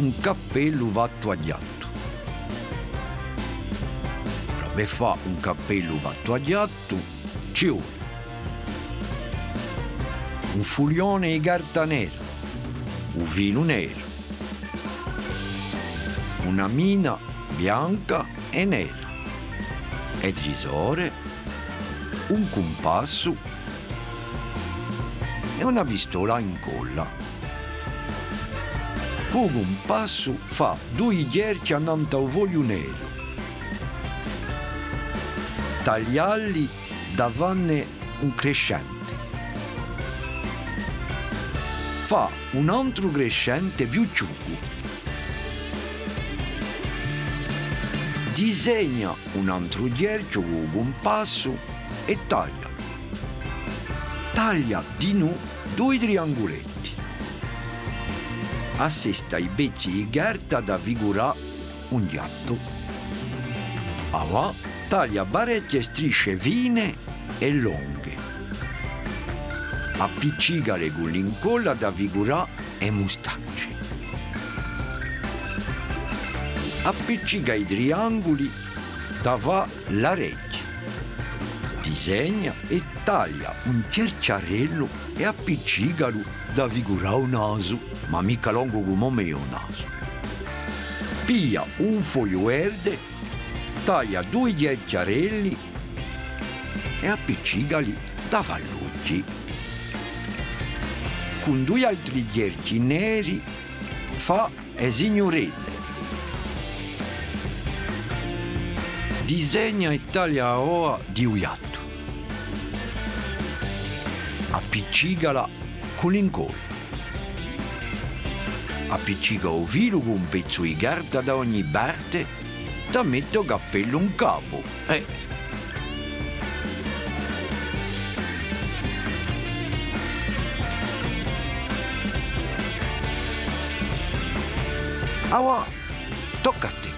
un cappello vattuagliato. Per fare un cappello vattuagliato ci vuole un fulione di carta nera, un vino nero, una mina bianca e nera, e trisore, un compasso e una pistola in colla. Con un compasso fa 2 gherchi annanto al voglio nero, tagliarli davanti un crescente. Fa un altro crescente più ciucco. Disegna un altro ghercio con un compasso e taglia. Taglia di nuovo 2 triangoletti. Assesta i pezzi di carta da figurare un gatto. Allora taglia parecchie strisce fine e lunghe. Appiccicale con l'incolla da figurare e mustacce. Appiccica i triangoli da fa l'orecchia. Disegna e taglia un cerchiarello e appiccicalo da figurare un naso, ma mica lungo come me un naso. Piglia un foglio verde, taglia 2 cerchiarelli e appiccicali da fallucci. Con 2 altri gherchi neri fa le signorelle. Disegna e taglia la oa di un gatto. Appiccicala con l'incolla. Appiccica un filo con un pezzo di carta da ogni parte, da metto cappello in capo. Allora, tocca a te.